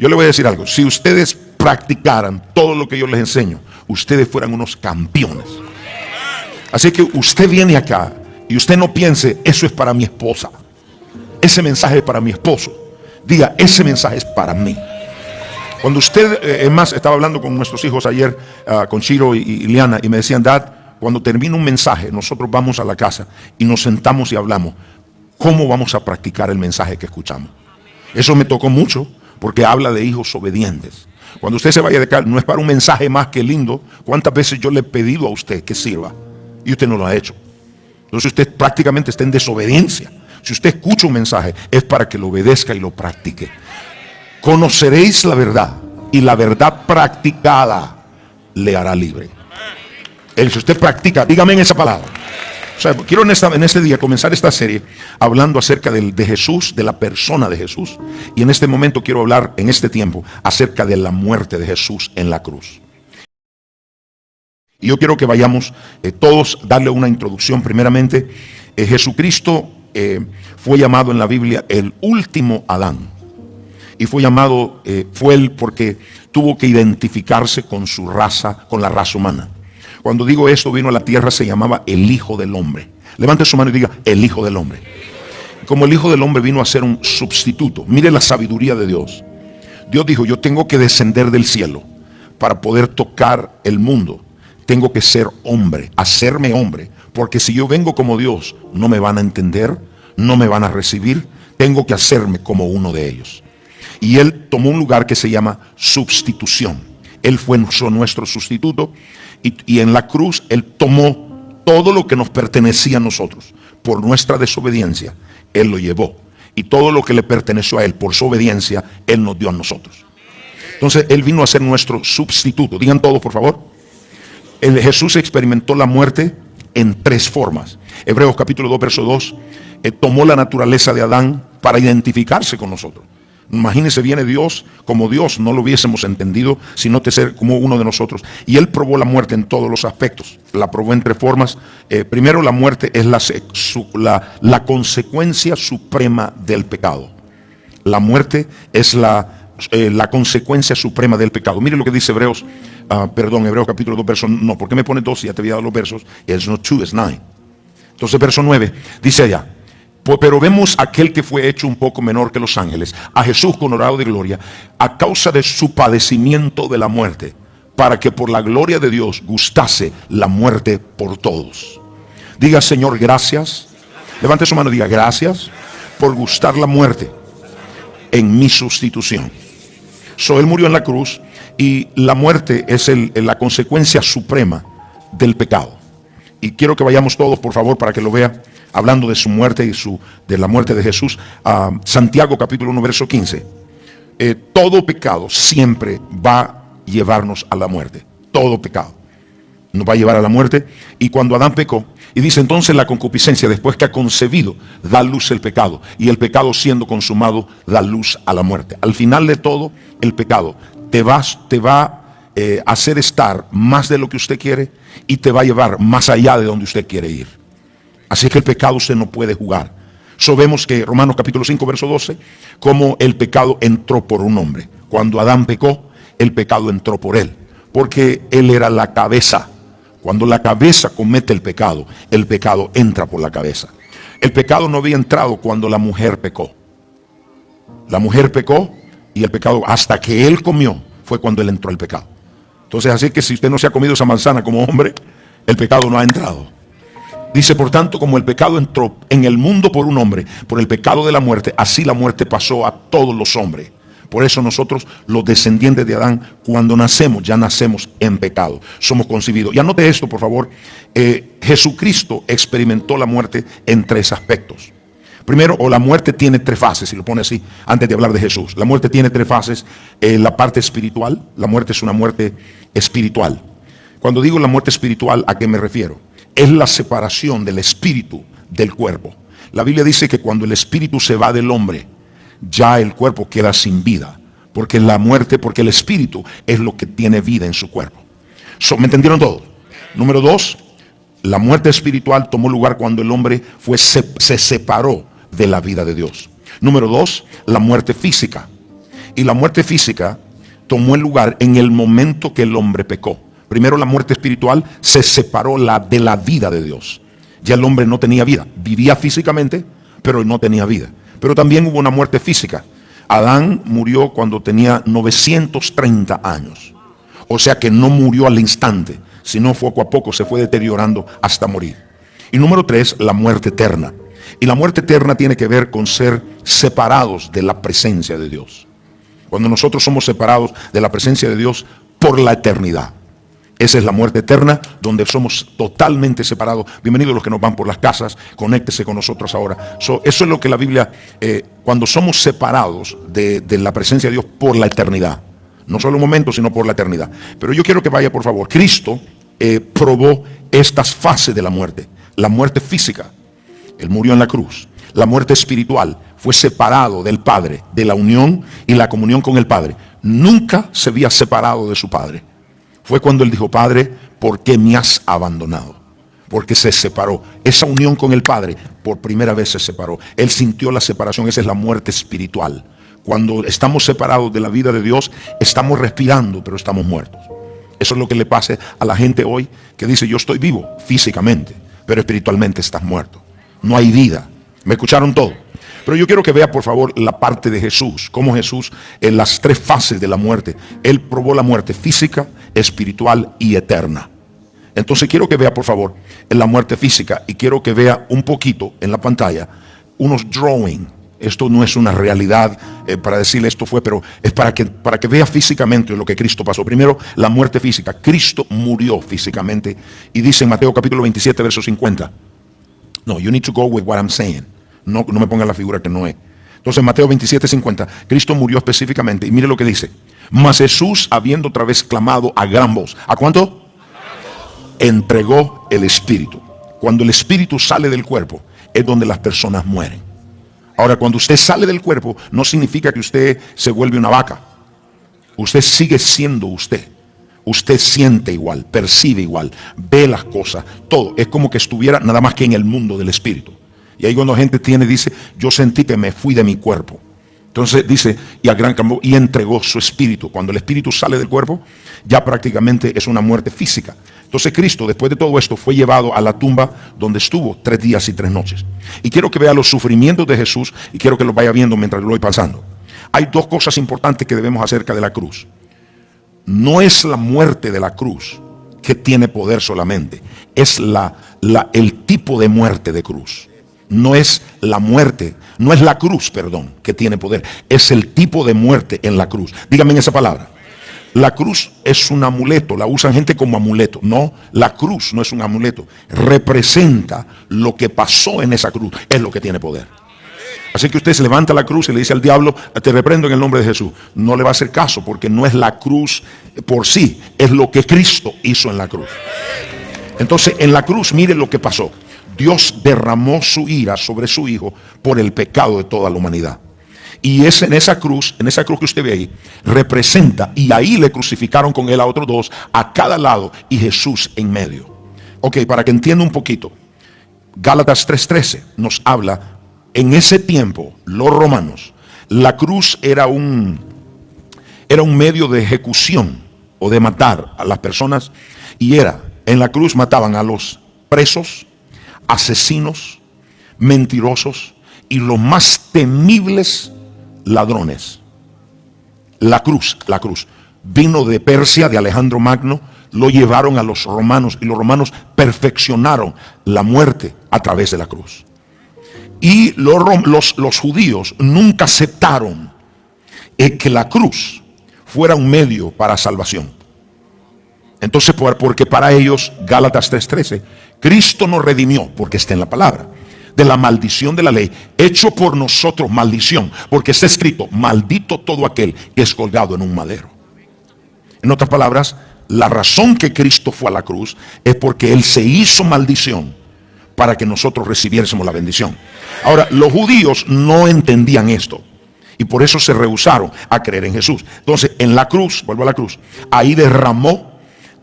Yo le voy a decir algo. Si ustedes practicaran todo lo que yo les enseño, ustedes fueran unos campeones. Así que usted viene acá y usted no piense, eso es para mi esposa, ese mensaje es para mi esposo. Diga, ese mensaje es para mí. Cuando usted, es más, estaba hablando con nuestros hijos ayer, con Chiro y Liana, y me decían, Dad, cuando termina un mensaje, nosotros vamos a la casa y nos sentamos y hablamos, ¿cómo vamos a practicar el mensaje que escuchamos? Eso me tocó mucho, porque habla de hijos obedientes. Cuando usted se vaya de acá, no es para un mensaje más que lindo. ¿Cuántas veces yo le he pedido a usted que sirva? Y usted no lo ha hecho. Entonces usted prácticamente está en desobediencia. Si usted escucha un mensaje, es para que lo obedezca y lo practique. Conoceréis la verdad, y la verdad practicada le hará libre. Si usted practica, dígame en esa palabra. O sea, quiero en este día comenzar esta serie hablando acerca de Jesús, de la persona de Jesús. Y en este momento quiero hablar, en este tiempo, acerca de la muerte de Jesús en la cruz. Y yo quiero que vayamos todos, darle una introducción. Primeramente, Jesucristo fue llamado en la Biblia el último Adán. Y fue llamado, fue él porque tuvo que identificarse con su raza, con la raza humana. Cuando digo esto, vino a la tierra, se llamaba el Hijo del Hombre. Levante su mano y diga, el Hijo del Hombre. Como el Hijo del Hombre vino a ser un sustituto. Mire la sabiduría de Dios. Dios dijo, yo tengo que descender del cielo para poder tocar el mundo. Tengo que ser hombre, hacerme hombre. Porque si yo vengo como Dios, no me van a entender, no me van a recibir. Tengo que hacerme como uno de ellos. Y Él tomó un lugar que se llama sustitución. Él fue nuestro sustituto. Y en la cruz Él tomó todo lo que nos pertenecía a nosotros. Por nuestra desobediencia, Él lo llevó. Y todo lo que le perteneció a Él, por su obediencia, Él nos dio a nosotros. Entonces Él vino a ser nuestro sustituto. Digan todos, por favor. Jesús experimentó la muerte en tres formas. Hebreos capítulo 2, verso 2. Tomó la naturaleza de Adán para identificarse con nosotros. Imagínense, viene Dios como Dios, no lo hubiésemos entendido, sino de ser como uno de nosotros. Y Él probó la muerte en todos los aspectos. La probó en tres formas. Primero, la muerte es la consecuencia suprema del pecado. La muerte es la consecuencia suprema del pecado. Mire lo que dice Hebreos capítulo 2, verso. No, ¿por qué me pone 2 si ya te había dado los versos? Es no 2, es 9. Entonces, verso 9, dice allá. Pero vemos aquel que fue hecho un poco menor que los ángeles, a Jesús coronado de gloria, a causa de su padecimiento de la muerte, para que por la gloria de Dios gustase la muerte por todos. Diga, Señor, gracias. Levante su mano y diga, gracias por gustar la muerte en mi sustitución. Él murió en la cruz y la muerte es la consecuencia suprema del pecado. Y quiero que vayamos todos, por favor, para que lo vea. Hablando de su muerte y de la muerte de Jesús, Santiago capítulo 1, verso 15. Todo pecado siempre va a llevarnos a la muerte. Todo pecado nos va a llevar a la muerte. Y cuando Adán pecó, y dice entonces la concupiscencia, después que ha concebido, da luz el pecado. Y el pecado siendo consumado, da luz a la muerte. Al final de todo, el pecado te va a hacer estar más de lo que usted quiere y te va a llevar más allá de donde usted quiere ir. Así que el pecado usted no puede jugar. Vemos que Romanos capítulo 5, verso 12, como el pecado entró por un hombre. Cuando Adán pecó, el pecado entró por él, porque él era la cabeza. Cuando la cabeza comete el pecado entra por la cabeza. El pecado no había entrado cuando la mujer pecó. La mujer pecó y el pecado, hasta que él comió, fue cuando él entró el pecado. Entonces, así que si usted no se ha comido esa manzana como hombre, el pecado no ha entrado. Dice, por tanto, como el pecado entró en el mundo por un hombre, por el pecado de la muerte, así la muerte pasó a todos los hombres. Por eso nosotros, los descendientes de Adán, cuando nacemos, ya nacemos en pecado. Somos concebidos. Y anote esto, por favor. Jesucristo experimentó la muerte en tres aspectos. Primero, la muerte tiene tres fases, si lo pone así, antes de hablar de Jesús. La muerte tiene tres fases. La parte espiritual, la muerte es una muerte espiritual. Cuando digo la muerte espiritual, ¿a qué me refiero? Es la separación del espíritu del cuerpo. La Biblia dice que cuando el espíritu se va del hombre, ya el cuerpo queda sin vida. Porque el espíritu es lo que tiene vida en su cuerpo. ¿Me entendieron todo? Número 2, la muerte espiritual tomó lugar cuando el hombre se separó de la vida de Dios. Número 2, la muerte física. Y la muerte física tomó el lugar en el momento que el hombre pecó. Primero la muerte espiritual se separó de la vida de Dios. Ya el hombre no tenía vida. Vivía físicamente, pero no tenía vida. Pero también hubo una muerte física. Adán murió cuando tenía 930 años. O sea que no murió al instante, sino poco a poco se fue deteriorando hasta morir. Y número 3, la muerte eterna. Y la muerte eterna tiene que ver con ser separados de la presencia de Dios. Cuando nosotros somos separados de la presencia de Dios por la eternidad. Esa es la muerte eterna, donde somos totalmente separados. Bienvenidos los que nos van por las casas, conéctese con nosotros ahora. Eso es lo que la Biblia, cuando somos separados de la presencia de Dios por la eternidad. No solo un momento, sino por la eternidad. Pero yo quiero que vaya, por favor. Cristo probó estas fases de la muerte. La muerte física, Él murió en la cruz. La muerte espiritual, fue separado del Padre, de la unión y la comunión con el Padre. Nunca se había separado de su Padre. Fue cuando Él dijo: Padre, ¿por qué me has abandonado? Porque se separó. Esa unión con el Padre, por primera vez se separó. Él sintió la separación. Esa es la muerte espiritual. Cuando estamos separados de la vida de Dios, estamos respirando, pero estamos muertos. Eso es lo que le pasa a la gente hoy, que dice: yo estoy vivo físicamente, pero espiritualmente estás muerto. No hay vida. ¿Me escucharon todo? Pero yo quiero que vea, por favor, la parte de Jesús. Cómo Jesús, en las 3 fases de la muerte, Él probó la muerte física, espiritual y eterna. Entonces quiero que vea, por favor, en la muerte física. Y quiero que vea un poquito en la pantalla unos drawing. Esto no es una realidad para decirle esto fue, pero es para que vea físicamente lo que Cristo pasó. Primero, la muerte física. Cristo murió físicamente. Y dice en Mateo capítulo 27, verso 50. No, you need to go with what I'm saying. No me ponga la figura que no es. Entonces Mateo 27, 50. Cristo murió específicamente. Y mire lo que dice. Mas Jesús, habiendo otra vez clamado a gran voz. ¿A cuánto? Entregó el Espíritu. Cuando el Espíritu sale del cuerpo, es donde las personas mueren. Ahora, cuando usted sale del cuerpo, no significa que usted se vuelve una vaca. Usted sigue siendo usted. Usted siente igual, percibe igual, ve las cosas, todo. Es como que estuviera nada más que en el mundo del Espíritu. Y ahí cuando la gente dice: yo sentí que me fui de mi cuerpo. Entonces dice, y a gran cambio, y entregó su espíritu. Cuando el espíritu sale del cuerpo, ya prácticamente es una muerte física. Entonces Cristo, después de todo esto, fue llevado a la tumba donde estuvo 3 días y 3 noches. Y quiero que vea los sufrimientos de Jesús y quiero que los vaya viendo mientras lo voy pasando. Hay 2 cosas importantes que debemos acerca de la cruz. No es la muerte de la cruz que tiene poder solamente. Es el tipo de muerte de cruz. No es la muerte, no es la cruz, perdón, que tiene poder. Es el tipo de muerte en la cruz. Dígame en esa palabra. La cruz es un amuleto, la usan gente como amuleto. No, la cruz no es un amuleto. Representa lo que pasó en esa cruz. Es lo que tiene poder. Así que usted se levanta la cruz y le dice al diablo: te reprendo en el nombre de Jesús. No le va a hacer caso, porque no es la cruz por sí, es lo que Cristo hizo en la cruz. Entonces en la cruz, mire lo que pasó. Dios derramó su ira sobre su Hijo por el pecado de toda la humanidad. Y es en esa cruz que usted ve ahí, representa, y ahí le crucificaron con él a otros 2 a cada lado y Jesús en medio. Ok, para que entienda un poquito, Gálatas 3:13 nos habla, en ese tiempo, los romanos, la cruz era un medio de ejecución o de matar a las personas, y en la cruz mataban a los presos, asesinos, mentirosos y los más temibles ladrones. La cruz vino de Persia, de Alejandro Magno, lo llevaron a los romanos y los romanos perfeccionaron la muerte a través de la cruz. Y los judíos nunca aceptaron que la cruz fuera un medio para salvación. Entonces, porque para ellos, Gálatas 3:13, Cristo nos redimió, porque está en la palabra, de la maldición de la ley, hecho por nosotros maldición, porque está escrito: maldito todo aquel que es colgado en un madero. En otras palabras, la razón que Cristo fue a la cruz es porque Él se hizo maldición para que nosotros recibiésemos la bendición. Ahora, los judíos no entendían esto y por eso se rehusaron a creer en Jesús. Entonces, en la cruz, vuelvo a la cruz, ahí derramó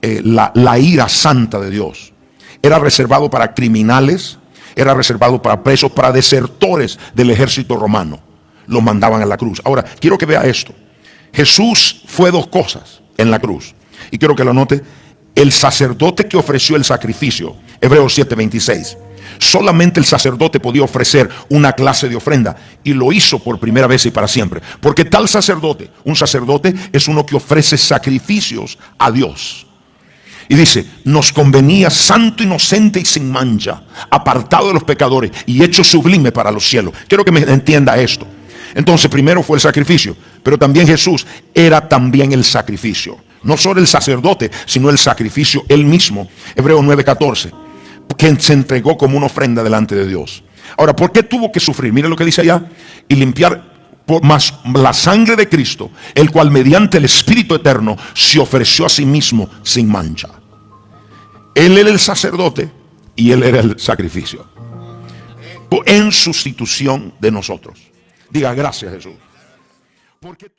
la ira santa de Dios. Era reservado para criminales, era reservado para presos, para desertores del ejército romano. Los mandaban a la cruz. Ahora, quiero que vea esto. Jesús fue dos cosas en la cruz. Y quiero que lo note. El sacerdote que ofreció el sacrificio, Hebreos 7:26. Solamente el sacerdote podía ofrecer una clase de ofrenda, y lo hizo por primera vez y para siempre. Porque tal sacerdote, un sacerdote es uno que ofrece sacrificios a Dios. Y dice, nos convenía santo, inocente y sin mancha, apartado de los pecadores y hecho sublime para los cielos. Quiero que me entienda esto. Entonces primero fue el sacrificio, pero también Jesús era también el sacrificio. No solo el sacerdote, sino el sacrificio él mismo. Hebreos 9:14, que se entregó como una ofrenda delante de Dios. Ahora, ¿por qué tuvo que sufrir? Mire lo que dice allá. Y limpiar por más la sangre de Cristo, el cual mediante el Espíritu eterno se ofreció a sí mismo sin mancha. Él era el sacerdote y él era el sacrificio en sustitución de nosotros. Diga gracias, Jesús. Porque